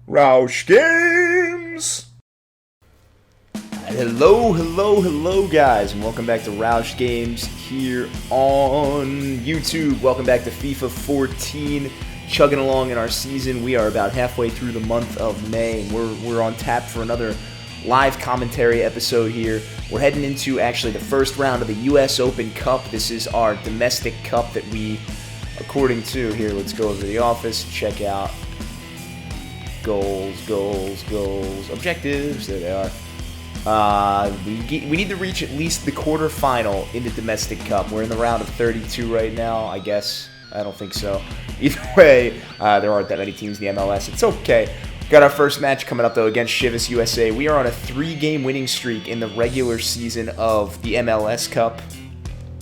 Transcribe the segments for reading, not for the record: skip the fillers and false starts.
RAUSCH Games! Hello guys, and welcome back to RAUSCH Games here on YouTube. Welcome back to FIFA 14, chugging along in our season. We are about halfway through the month of May, and we're on tap for another live commentary episode here. We're heading into actually the first round of the US Open Cup. This is our domestic cup that we, according to, here, let's go over to the office, check out goals, objectives, there they are. We need to reach at least the quarterfinal in the domestic cup. We're in the round of 32 right now, I guess. I don't think so. Either way, there aren't that many teams in the MLS. It's okay. Got our first match coming up, though, against Chivas USA. We are on a 3-game winning streak in the regular season of the MLS Cup,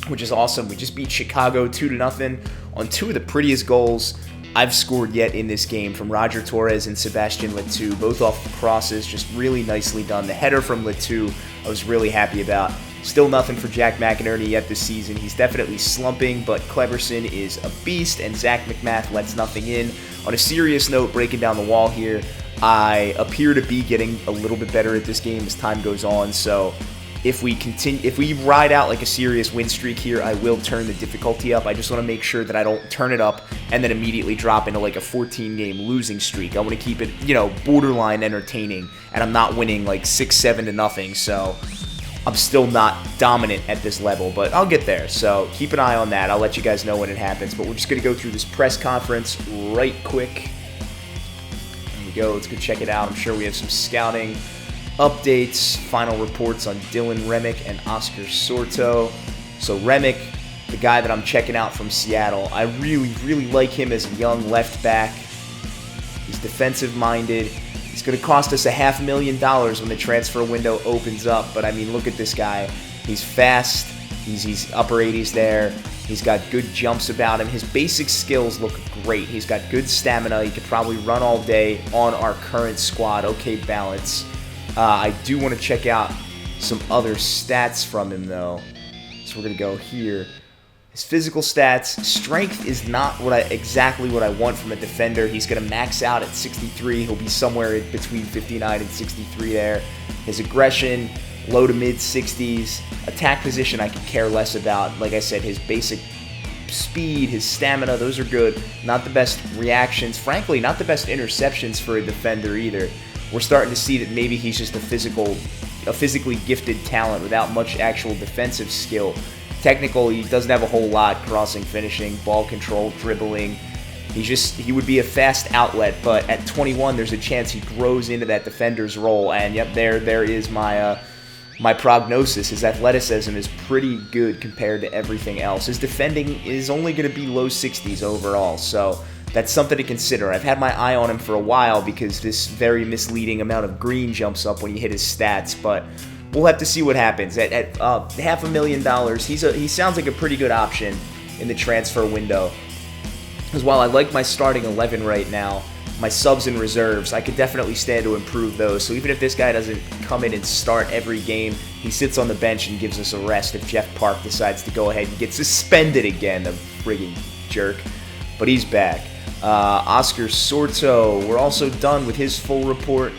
which is awesome. We just beat Chicago 2-0 on two of the prettiest goals I've scored yet in this game, from Roger Torres and Sebastian Letou, both off the crosses, just really nicely done. The header from Letou, I was really happy about. Still nothing for Jack McInerney yet this season. He's definitely slumping, but Cleverson is a beast, and Zach McMath lets nothing in. On a serious note, breaking down the wall here, I appear to be getting a little bit better at this game as time goes on, so if we ride out like a serious win streak here, I will turn the difficulty up. I just want to make sure that I don't turn it up and then immediately drop into like a 14-game losing streak. I want to keep it, borderline entertaining, and I'm not winning like 6-7-0, so I'm still not dominant at this level, but I'll get there. So keep an eye on that. I'll let you guys know when it happens, but we're just going to go through this press conference right quick. There we go. Let's go check it out. I'm sure we have some scouting updates, final reports on Dylan Remick and Oscar Sorto. So Remick, the guy that I'm checking out from Seattle, I really like him as a young left back. He's defensive-minded. He's going to cost us $500,000 when the transfer window opens up, but I mean, look at this guy. He's fast. He's upper 80s there. He's got good jumps about him. His basic skills look great. He's got good stamina. He could probably run all day on our current squad. Okay balance. I do want to check out some other stats from him, though. So we're going to go here. His physical stats. Strength is not exactly what I want from a defender. He's going to max out at 63. He'll be somewhere between 59 and 63 there. His aggression, low to mid 60s. Attack position, I could care less about. Like I said, his basic speed, his stamina, those are good. Not the best reactions. Frankly, not the best interceptions for a defender either. We're starting to see that maybe he's just a physically gifted talent without much actual defensive skill. Technical, he doesn't have a whole lot. Crossing, finishing, ball control, dribbling. He would be a fast outlet, but at 21, there's a chance he grows into that defender's role. And yep, there is my prognosis. His athleticism is pretty good compared to everything else. His defending is only going to be low 60s overall, so that's something to consider. I've had my eye on him for a while because this very misleading amount of green jumps up when you hit his stats, but we'll have to see what happens. At $500,000, he sounds like a pretty good option in the transfer window. Because while I like my starting 11 right now, my subs and reserves, I could definitely stand to improve those. So even if this guy doesn't come in and start every game, he sits on the bench and gives us a rest if Jeff Park decides to go ahead and get suspended again, the friggin' jerk. But he's back. Oscar Sorto, we're also done with his full report.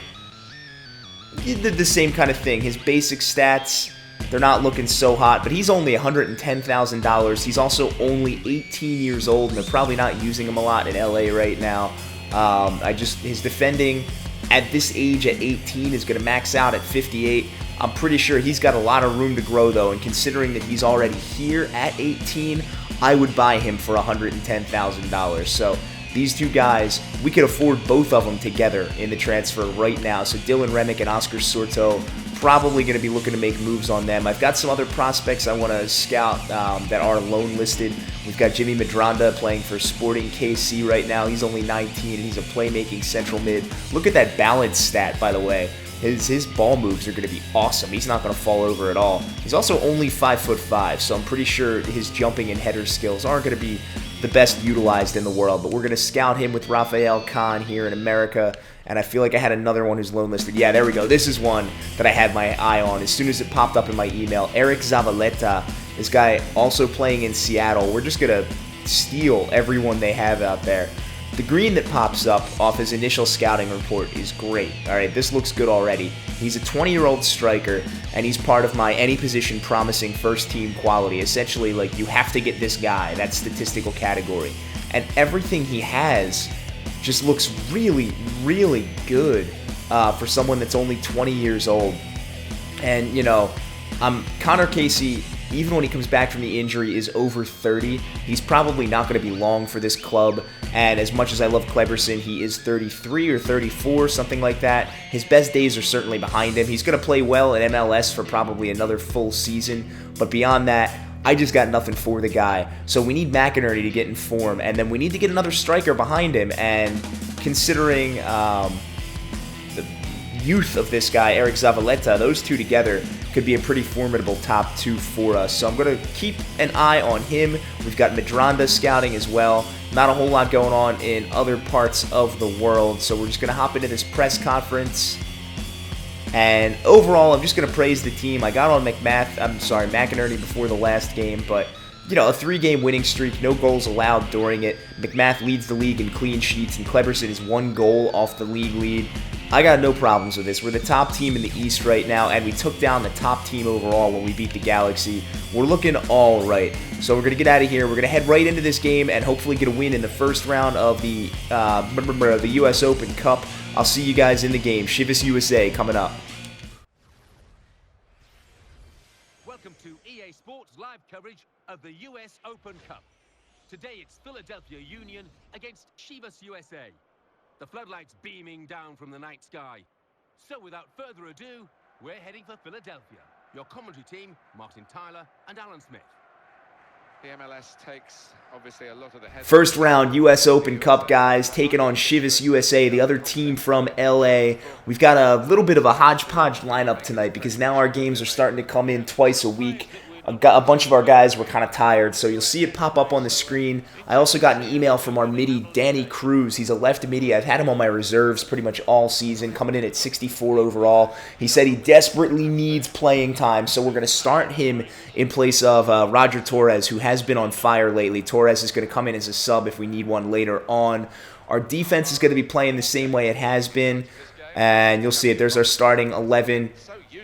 He did the same kind of thing. His basic stats, they're not looking so hot, but he's only $110,000. He's also only 18 years old, and they're probably not using him a lot in LA right now. His defending at this age at 18 is going to max out at 58. I'm pretty sure he's got a lot of room to grow, though, and considering that he's already here at 18, I would buy him for $110,000. So these two guys, we could afford both of them together in the transfer right now. So Dylan Remick and Oscar Sorto, probably going to be looking to make moves on them. I've got some other prospects I want to scout that are loan listed. We've got Jimmy Medranda playing for Sporting KC right now. He's only 19, and he's a playmaking central mid. Look at that balance stat, by the way. His ball moves are going to be awesome. He's not going to fall over at all. He's also only 5'5", so I'm pretty sure his jumping and header skills aren't going to be the best utilized in the world. But we're going to scout him with Rafael Khan here in America, and I feel like I had another one who's loan listed. Yeah, there we go. This is one that I had my eye on as soon as it popped up in my email. Eric Zavaleta, this guy also playing in Seattle. We're just going to steal everyone they have out there. The green that pops up off his initial scouting report is great. All right, this looks good already. He's a 20-year-old striker, and he's part of my any position promising first-team quality. Essentially, like, you have to get this guy, that statistical category. And everything he has just looks really, really good for someone that's only 20 years old. And, you know, Connor Casey, even when he comes back from the injury, is over 30. He's probably not going to be long for this club. And as much as I love Kleberson, he is 33 or 34, something like that. His best days are certainly behind him. He's going to play well in MLS for probably another full season. But beyond that, I just got nothing for the guy. So we need McInerney to get in form. And then we need to get another striker behind him. And considering the youth of this guy, Eric Zavaleta, those two together could be a pretty formidable top two for us. So I'm going to keep an eye on him. We've got Madranda scouting as well. Not a whole lot going on in other parts of the world. So we're just going to hop into this press conference. And overall, I'm just going to praise the team. I got on McInerney before the last game, but you know, a 3-game winning streak, no goals allowed during it. McMath leads the league in clean sheets, and Kleberson is 1 goal off the league lead. I got no problems with this. We're the top team in the East right now, and we took down the top team overall when we beat the Galaxy. We're looking all right. So we're going to get out of here. We're going to head right into this game and hopefully get a win in the first round of the US Open Cup. I'll see you guys in the game. Chivas USA coming up. Welcome to EA Sports live coverage of the US Open Cup. Today it's Philadelphia Union against Chivas USA. The floodlights beaming down from the night sky. So without further ado, we're heading for Philadelphia. Your commentary team, Martin Tyler and Alan Smith. The MLS takes obviously a lot of the head. First round US Open Cup, guys, taking on Chivas USA, the other team from LA. We've got a little bit of a hodgepodge lineup tonight because now our games are starting to come in twice a week. A bunch of our guys were kind of tired, so you'll see it pop up on the screen. I also got an email from our midi, Danny Cruz. He's a left midi. I've had him on my reserves pretty much all season, coming in at 64 overall. He said he desperately needs playing time, so we're going to start him in place of Roger Torres, who has been on fire lately. Torres is going to come in as a sub if we need one later on. Our defense is going to be playing the same way it has been, and you'll see it. There's our starting 11.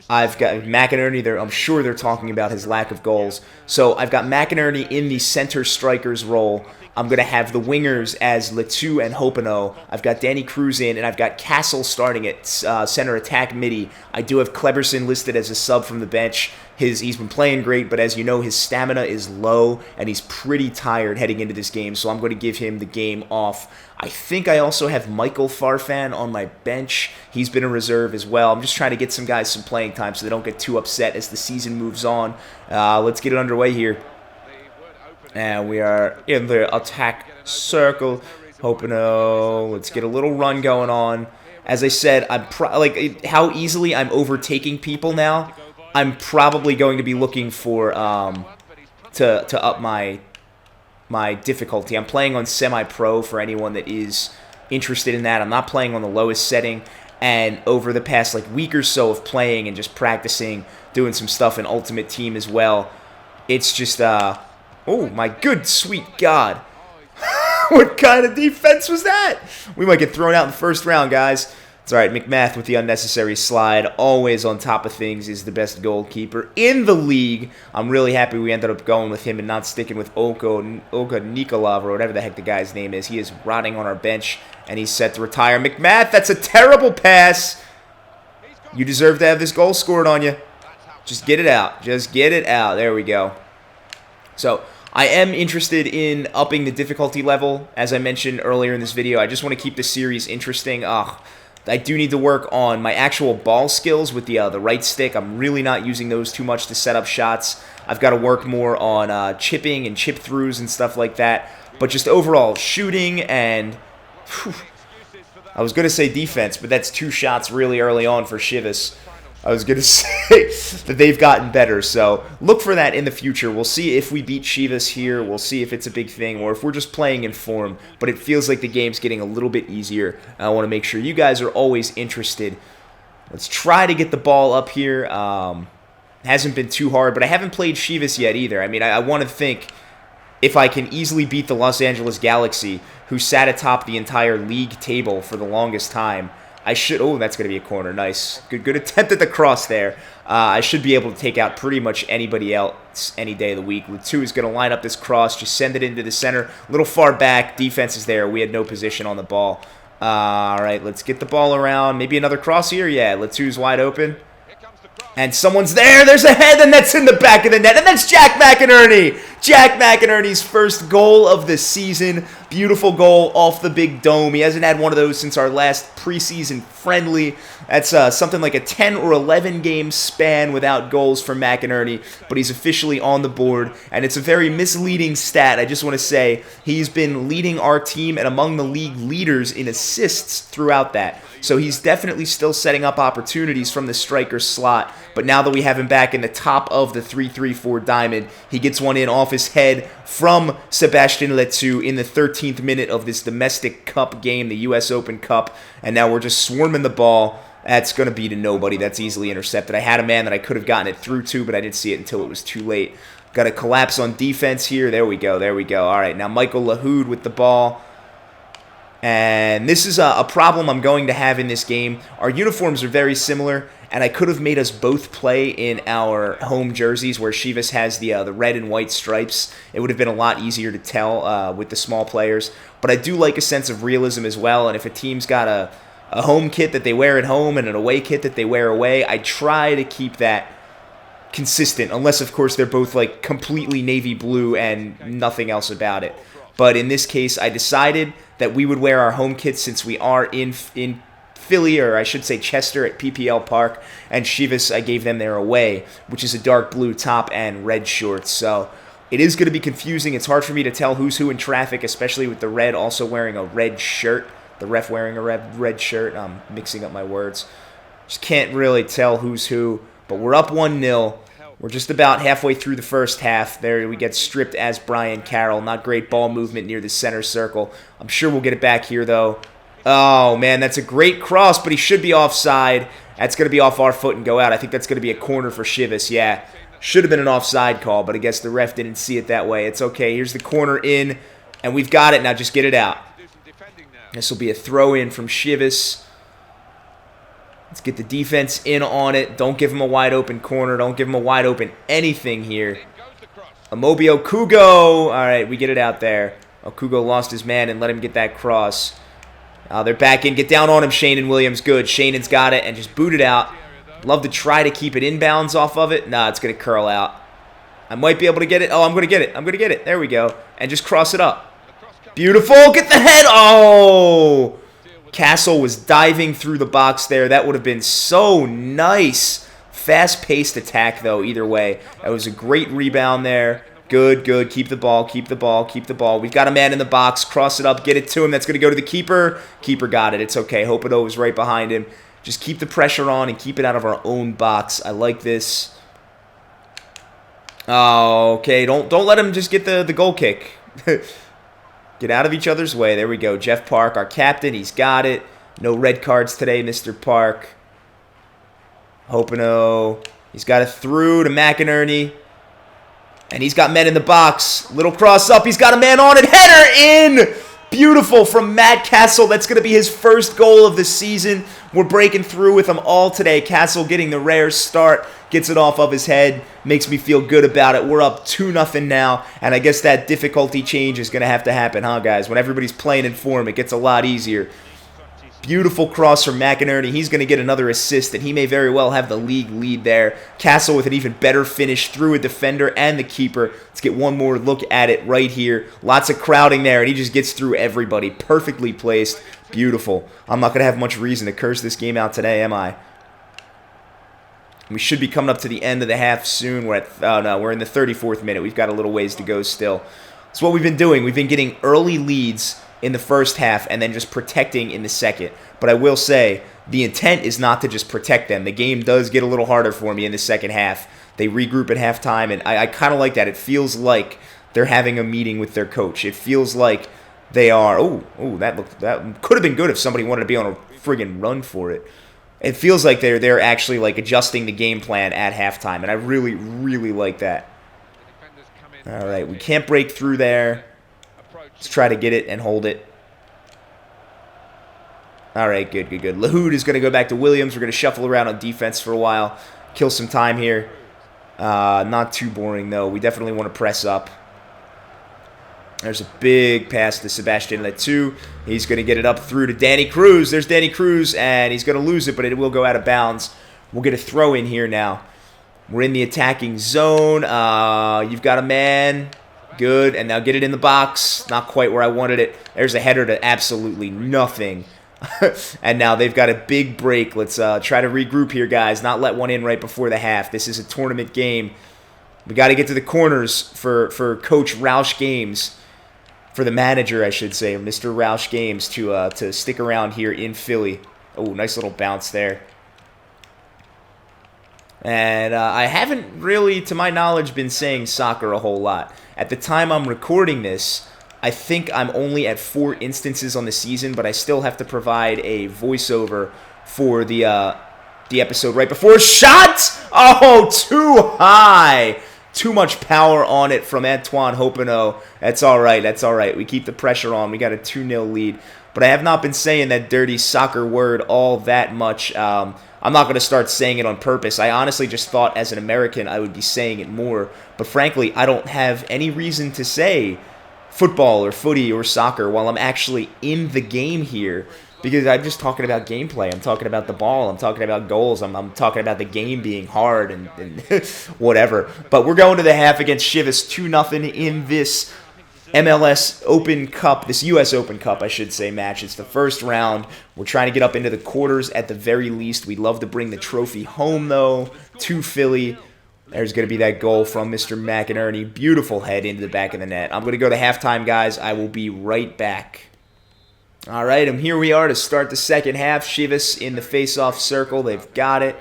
I've got McInerney there. I'm sure they're talking about his lack of goals. So I've got McInerney in the center striker's role. I'm going to have the wingers as Letu and Hopino. I've got Danny Cruz in, and I've got Castle starting at center attack midi. I do have Kleberson listed as a sub from the bench. He's been playing great, but as you know, his stamina is low, and he's pretty tired heading into this game, so I'm going to give him the game off. I think I also have Michael Farfan on my bench. He's been a reserve as well. I'm just trying to get some guys some playing time so they don't get too upset as the season moves on. Let's get it underway here. And we are in the attack circle. Hopino, let's get a little run going on. As I said, I'm how easily I'm overtaking people now. I'm probably going to be looking for to up my difficulty. I'm playing on semi-pro for anyone that is interested in that. I'm not playing on the lowest setting. And over the past week or so of playing and just practicing, doing some stuff in Ultimate Team as well, it's just oh my good sweet God. What kind of defense was that? We might get thrown out in the first round, guys. It's all right. McMath with the unnecessary slide, always on top of things, is the best goalkeeper in the league. I'm really happy we ended up going with him and not sticking with Olga Nikolov or whatever the heck the guy's name is. He is rotting on our bench, and he's set to retire. McMath, that's a terrible pass. You deserve to have this goal scored on you. Just get it out. Just get it out. There we go. So I am interested in upping the difficulty level, as I mentioned earlier in this video. I just want to keep the series interesting. I do need to work on my actual ball skills with the right stick. I'm really not using those too much to set up shots. I've got to work more on chipping and chip throughs and stuff like that. But just overall shooting and... I was going to say defense, but that's 2 shots really early on for Chivas. I was going to say that they've gotten better, so look for that in the future. We'll see if we beat Chivas here. We'll see if it's a big thing or if we're just playing in form, but it feels like the game's getting a little bit easier. I want to make sure you guys are always interested. Let's try to get the ball up here. Hasn't been too hard, but I haven't played Chivas yet either. I mean, I want to think if I can easily beat the Los Angeles Galaxy, who sat atop the entire league table for the longest time. I should... Oh, that's going to be a corner. Nice. Good attempt at the cross there. I should be able to take out pretty much anybody else any day of the week. Latu is going to line up this cross, just send it into the center. A little far back. Defense is there. We had no position on the ball. All right, let's get the ball around. Maybe another cross here. Yeah, Latu's wide open. And someone's there. There's a head, and that's in the back of the net. And that's Jack McInerney. Jack McInerney's first goal of the season. Beautiful goal off the big dome. He hasn't had one of those since our last preseason friendly. That's something like a 10 or 11 game span without goals for McInerney. But he's officially on the board. And it's a very misleading stat. I just want to say he's been leading our team and among the league leaders in assists throughout that. So he's definitely still setting up opportunities from the striker slot. But now that we have him back in the top of the 3-3-4 diamond, he gets one in off his head from Sebastian Letu in the 13th minute of this domestic cup game, the US Open Cup. And now we're just swarming the ball. That's going to be to nobody. That's easily intercepted. I had a man that I could have gotten it through to, but I didn't see it until it was too late. Got to collapse on defense here. There we go. There we go. All right, now Michael Lahoud with the ball. And this is a problem I'm going to have in this game. Our uniforms are very similar, and I could have made us both play in our home jerseys where Chivas has the red and white stripes. It would have been a lot easier to tell with the small players. But I do like a sense of realism as well, and if a team's got a home kit that they wear at home and an away kit that they wear away, I try to keep that consistent, unless, of course, they're both like completely navy blue and nothing else about it. But in this case, I decided that we would wear our home kits since we are in Philly, or I should say Chester at PPL Park, and Chivas, I gave them their away, which is a dark blue top and red shorts. So it is going to be confusing. It's hard for me to tell who's who in traffic, especially with the red also wearing a red shirt. The ref wearing a red shirt. I'm mixing up my words. Just can't really tell who's who, but we're up 1-0. We're just about halfway through the first half. There we get stripped as Brian Carroll. Not great ball movement near the center circle. I'm sure we'll get it back here, though. Oh, man, that's a great cross, but he should be offside. That's going to be off our foot and go out. I think that's going to be a corner for Chivas. Yeah, should have been an offside call, but I guess the ref didn't see it that way. It's okay. Here's the corner in, and we've got it. Now just get it out. This will be a throw-in from Chivas. Let's get the defense in on it. Don't give him a wide-open corner. Don't give him a wide-open anything here. Amobio Kugo. All right, we get it out there. Oh, Kugo lost his man and let him get that cross. They're back in. Get down on him, Shanan Williams. Good. Shanan's got it and just boot it out. Love to try to keep it inbounds off of it. Nah, it's going to curl out. I might be able to get it. Oh, I'm going to get it. I'm going to get it. There we go. And just cross it up. Beautiful. Get the head. Oh! Castle was diving through the box there. That would have been so nice. Fast-paced attack, though, either way. That was a great rebound there. Good, good. Keep the ball, keep the ball, keep the ball. We've got a man in the box. Cross it up, get it to him. That's going to go to the keeper. Keeper got it. It's okay. Hopedo was right behind him. Just keep the pressure on and keep it out of our own box. I like this. Oh, okay. Don't let him just get the goal kick. Get out of each other's way. There we go. Jeff Park, our captain. He's got it. No red cards today, Mr. Park. Hopedo. He's got it through to McInerney. And he's got men in the box. Little cross up. He's got a man on it. Header in! Beautiful from Matt Castle. That's going to be his first goal of the season. We're breaking through with him all today. Castle getting the rare start. Gets it off of his head. Makes me feel good about it. We're up 2-0 now. And I guess that difficulty change is going to have to happen, huh, guys? When everybody's playing in form, it gets a lot easier. Beautiful cross from McInerney. He's going to get another assist, and he may very well have the league lead there. Castle with an even better finish through a defender and the keeper. Let's get one more look at it right here. Lots of crowding there, and he just gets through everybody. Perfectly placed. Beautiful. I'm not going to have much reason to curse this game out today, am I? We should be coming up to the end of the half soon. We're at, oh no, we're in the 34th minute. We've got a little ways to go still. That's what we've been doing. We've been getting early leads in the first half and then just protecting in the second. But I will say, the intent is not to just protect them. The game does get a little harder for me in the second half. They regroup at halftime, and I kind of like that. It feels like they're having a meeting with their coach. It feels like they are, that could have been good if somebody wanted to be on a friggin' run for it. It feels like they're actually like adjusting the game plan at halftime, and I really, really like that. All right, we can't break through there. Let's try to get it and hold it. All right, good, good, good. Lahoud is going to go back to Williams. We're going to shuffle around on defense for a while, kill some time here. Not too boring, though. We definitely want to press up. There's a big pass to Sebastian Letou. He's going to get it up through to Danny Cruz. There's Danny Cruz, and he's going to lose it, but it will go out of bounds. We'll get a throw in here now. We're in the attacking zone. You've got a man. Good, and now get it in the box. Not quite where I wanted it. There's a header to absolutely nothing. And now they've got a big break. Let's try to regroup here, guys. Not let one in right before the half. This is a tournament game. We got to get to the corners for Coach Roush Games. For the manager, I should say, Mr. Roush Games, to stick around here in Philly. Oh, nice little bounce there. And I haven't really, to my knowledge, been saying soccer a whole lot. At the time I'm recording this, I think I'm only at 4 instances on the season, but I still have to provide a voiceover for the episode right before. Shot! Oh, too high! Too much power on it from Antoine Hopino. That's all right. That's all right. We keep the pressure on. We got a 2-0 lead. But I have not been saying that dirty soccer word all that much. I'm not going to start saying it on purpose. I honestly just thought as an American I would be saying it more. But frankly, I don't have any reason to say football or footy or soccer while I'm actually in the game here. Because I'm just talking about gameplay. I'm talking about the ball. I'm talking about goals. I'm talking about the game being hard and whatever. But we're going to the half against Chivas 2-0 in this MLS Open Cup, this U.S. Open Cup, I should say, match. It's the first round. We're trying to get up into the quarters at the very least. We'd love to bring the trophy home, though, to Philly. There's going to be that goal from Mr. McInerney. Beautiful head into the back of the net. I'm going to go to halftime, guys. I will be right back. All right, and here we are to start the second half. Chivas in the face-off circle. They've got it.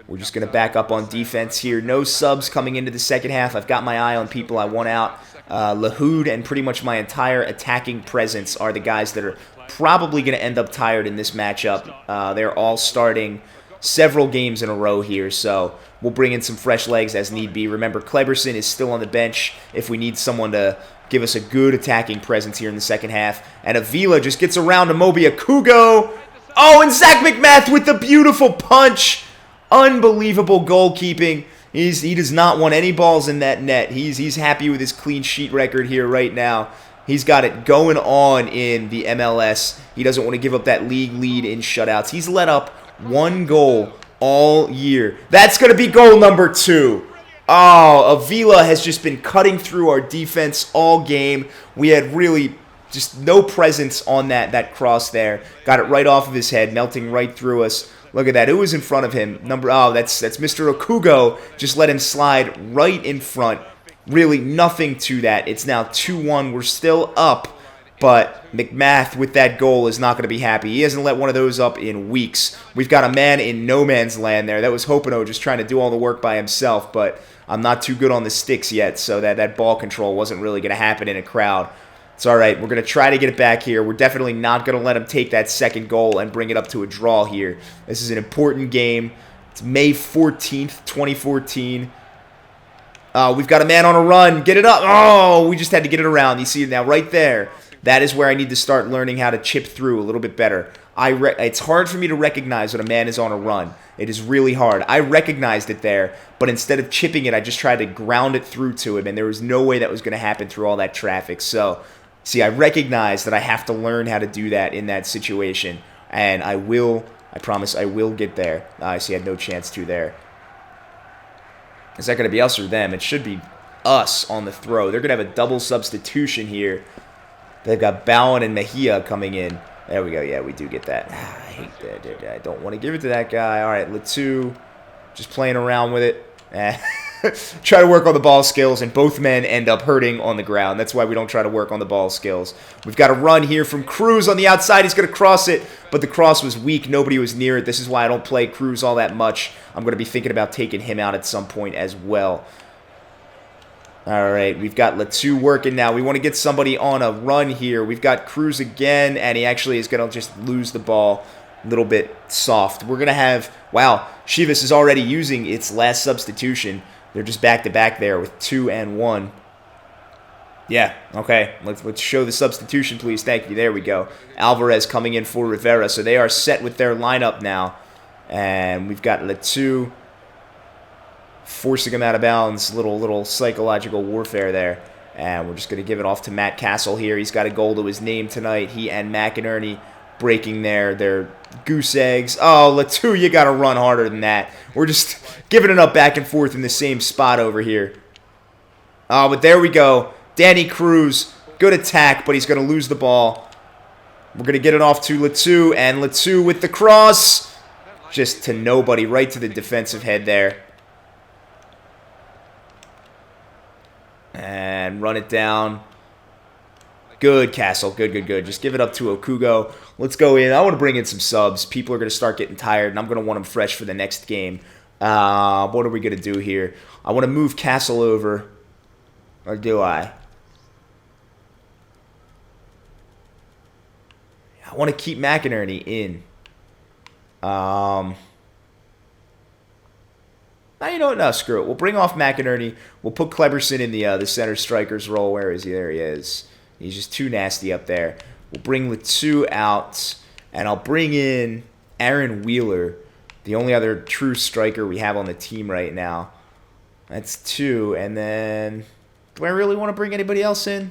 We're just going to back up on defense here. No subs coming into the second half. I've got my eye on people I want out. Lahoud and pretty much my entire attacking presence are the guys that are probably going to end up tired in this matchup. They're all starting several games in a row here, so we'll bring in some fresh legs as need be. Remember, Kleberson is still on the bench if we need someone to give us a good attacking presence here in the second half. And Avila just gets around to Moby Akugo. Oh, and Zach McMath with the beautiful punch. Unbelievable goalkeeping. He does not want any balls in that net. He's happy with his clean sheet record here right now. He's got it going on in the MLS. He doesn't want to give up that league lead in shutouts. He's let up 1 goal all year. That's going to be goal number 2. Oh, Avila has just been cutting through our defense all game. We had really just no presence on that cross there. Got it right off of his head, melting right through us. Look at that. Who was in front of him? That's Mr. Okugo. Just let him slide right in front. Really nothing to that. It's now 2-1. We're still up. But McMath with that goal is not going to be happy. He hasn't let one of those up in weeks. We've got a man in no man's land there. That was Hopino just trying to do all the work by himself. But I'm not too good on the sticks yet, so that ball control wasn't really going to happen in a crowd. It's all right. We're going to try to get it back here. We're definitely not going to let him take that second goal and bring it up to a draw here. This is an important game. It's May 14th, 2014. We've got a man on a run. Get it up. Oh, we just had to get it around. You see it now right there. That is where I need to start learning how to chip through a little bit better. It's hard for me to recognize when a man is on a run. It is really hard. I recognized it there, but instead of chipping it, I just tried to ground it through to him, and there was no way that was going to happen through all that traffic. So, see, I recognize that I have to learn how to do that in that situation, and I promise I will get there. I see I had no chance to there. Is that going to be us or them? It should be us on the throw. They're going to have a double substitution here. They've got Bowen and Mejia coming in. There we go. Yeah, we do get that. I hate that. I don't want to give it to that guy. All right, Letou just playing around with it. Try to work on the ball skills, and both men end up hurting on the ground. That's why we don't try to work on the ball skills. We've got a run here from Cruz on the outside. He's going to cross it, but the cross was weak. Nobody was near it. This is why I don't play Cruz all that much. I'm going to be thinking about taking him out at some point as well. All right, we've got Letou working now. We want to get somebody on a run here. We've got Cruz again, and he actually is going to just lose the ball a little bit soft. We're going to have, wow, Chivas is already using its last substitution. They're just back-to-back there with 2 and 1. Yeah, okay. Let's show the substitution, please. Thank you. There we go. Alvarez coming in for Rivera. So they are set with their lineup now. And we've got Letu forcing him out of bounds. Little psychological warfare there. And we're just going to give it off to Matt Castle here. He's got a goal to his name tonight. He and McInerney breaking their goose eggs. Oh, Letu, you got to run harder than that. We're just giving it up back and forth in the same spot over here. Oh, but there we go. Danny Cruz, good attack, but he's going to lose the ball. We're going to get it off to Letu, and Letu with the cross. Just to nobody, right to the defensive head there. And run it down. Good, Castle. Good. Just give it up to Okugo. Let's go in. I want to bring in some subs. People are going to start getting tired, and I'm going to want them fresh for the next game. What are we going to do here? I want to move Castle over. Or do I? I want to keep McInerney in. You know what? No, screw it. We'll bring off McInerney. We'll put Kleberson in the center striker's role. Where is he? There he is. He's just too nasty up there. We'll bring Letu out, and I'll bring in Aaron Wheeler, the only other true striker we have on the team right now. That's 2, and then do I really want to bring anybody else in?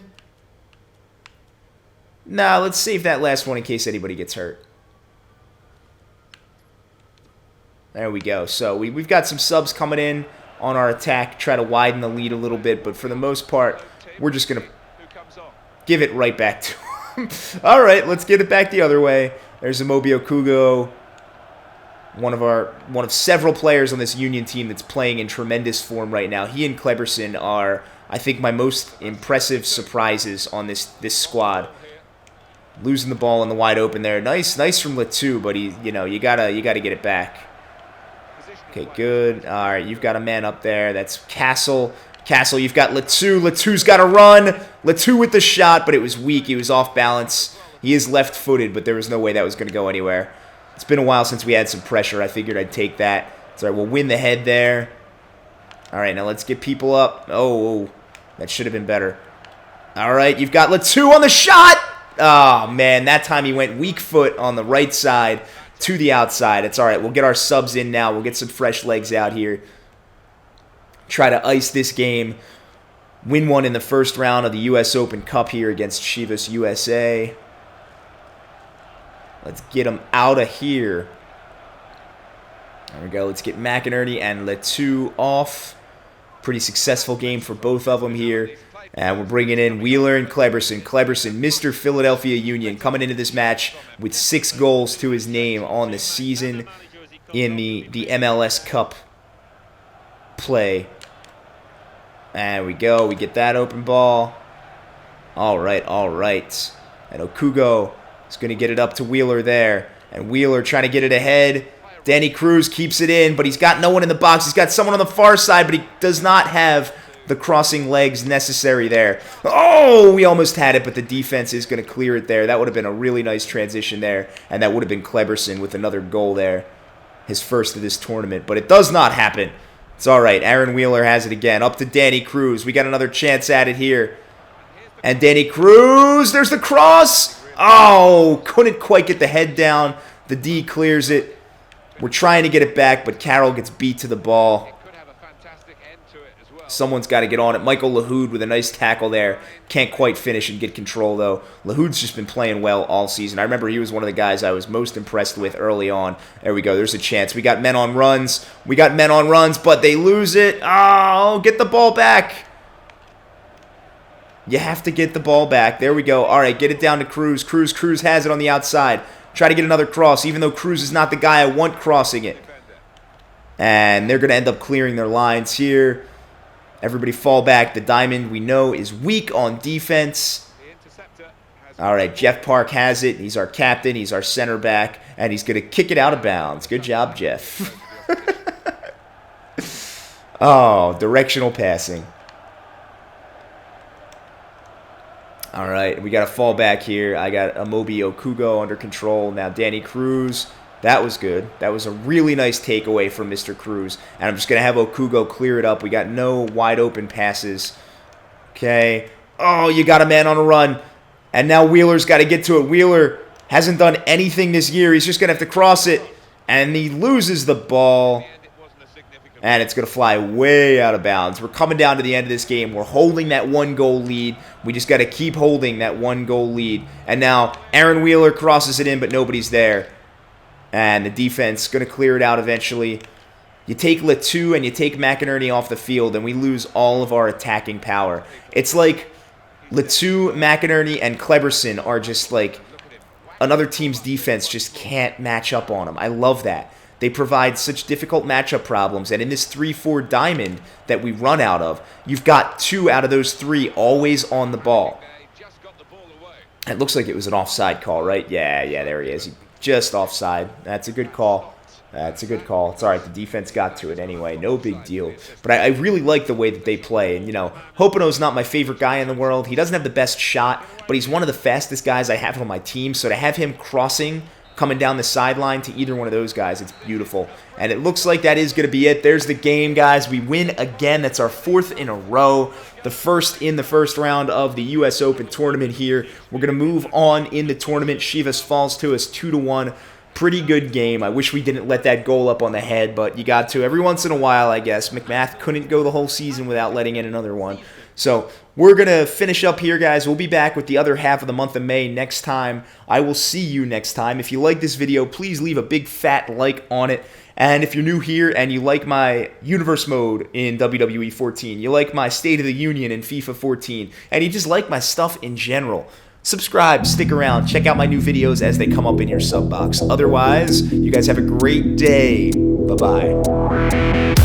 Nah, let's save that last one in case anybody gets hurt. There we go. So we've got some subs coming in on our attack, try to widen the lead a little bit, but for the most part, we're just going to give it right back to him. All right, let's get it back the other way. There's Amobi Okugo, one of several players on this Union team that's playing in tremendous form right now. He and Kleberson are, I think, my most impressive surprises on this squad. Losing the ball in the wide open there. Nice from Letu, but you gotta get it back. Okay, good. All right, you've got a man up there. That's Castle. Castle, you've got Letu. Letu's got to run. Letu with the shot, but it was weak. He was off balance. He is left-footed, but there was no way that was going to go anywhere. It's been a while since we had some pressure. I figured I'd take that. So we'll win the head there. All right, now let's get people up. Oh, that should have been better. All right, you've got Letu on the shot. Oh, man, that time he went weak foot on the right side to the outside. It's all right. We'll get our subs in now. We'll get some fresh legs out here. Try to ice this game. Win one in the first round of the U.S. Open Cup here against Chivas USA. Let's get them out of here. There we go. Let's get McInerney and Letu off. Pretty successful game for both of them here. And we're bringing in Wheeler and Kleberson. Kleberson, Mr. Philadelphia Union, coming into this match with 6 goals to his name on the season in the MLS Cup play. And we go. We get that open ball. All right. And Okugo is going to get it up to Wheeler there. And Wheeler trying to get it ahead. Danny Cruz keeps it in, but he's got no one in the box. He's got someone on the far side, but he does not have the crossing legs necessary there. Oh, we almost had it, but the defense is going to clear it there. That would have been a really nice transition there, and that would have been Kleberson with another goal there. His first of this tournament, but it does not happen. It's all right. Aaron Wheeler has it again. Up to Danny Cruz. We got another chance at it here. And Danny Cruz, there's the cross. Oh, couldn't quite get the head down. The D clears it. We're trying to get it back, but Carroll gets beat to the ball. Someone's got to get on it. Michael Lahoud with a nice tackle there. Can't quite finish and get control, though. Lahoud's just been playing well all season. I remember he was one of the guys I was most impressed with early on. There we go. There's a chance. We got men on runs. But they lose it. Oh, get the ball back. You have to get the ball back. There we go. All right, get it down to Cruz. Cruz has it on the outside. Try to get another cross, even though Cruz is not the guy I want crossing it. And they're going to end up clearing their lines here. Everybody fall back. The Diamond, we know, is weak on defense. All right, Jeff Park has it. He's our captain. He's our center back. And he's going to kick it out of bounds. Good job, Jeff. Oh, directional passing. All right, we got to fall back here. I got Amobi Okugo under control. Now Danny Cruz. That was good. That was a really nice takeaway from Mr. Cruz. And I'm just going to have Okugo clear it up. We got no wide open passes. Okay, Oh, you got a man on a run. And now Wheeler's got to get to it. Wheeler hasn't done anything this year. He's just going to have to cross it. And he loses the ball. And it's going to fly way out of bounds. We're coming down to the end of this game. We're holding that 1-goal lead. We just got to keep holding that 1-goal lead. And now Aaron Wheeler crosses it in, but nobody's there. And the defense going to clear it out eventually. You take Letou and you take McInerney off the field, and we lose all of our attacking power. It's like Letou, McInerney, and Kleberson are just like another team's defense just can't match up on them. I love that. They provide such difficult matchup problems, and in this 3-4 diamond that we run out of, you've got 2 out of those 3 always on the ball. It looks like it was an offside call, right? Yeah, there he is. Just offside. That's a good call. That's a good call. It's all right. The defense got to it anyway. No big deal. But I really like the way that they play. And, you know, Hopino's not my favorite guy in the world. He doesn't have the best shot, but he's one of the fastest guys I have on my team. So to have him crossing, coming down the sideline to either one of those guys, it's beautiful. And it looks like that is going to be it. There's the game, guys. We win again. That's our 4th in a row. The first in the first round of the U.S. Open tournament here. We're going to move on in the tournament. Chivas falls to us 2-1. Pretty good game. I wish we didn't let that goal up on the head, but you got to every once in a while, I guess. McMath couldn't go the whole season without letting in another one. So we're going to finish up here, guys. We'll be back with the other half of the month of May next time. I will see you next time. If you like this video, please leave a big fat like on it. And if you're new here and you like my Universe mode in WWE 14, you like my State of the Union in FIFA 14, and you just like my stuff in general, subscribe, stick around, check out my new videos as they come up in your sub box. Otherwise, you guys have a great day. Bye-bye.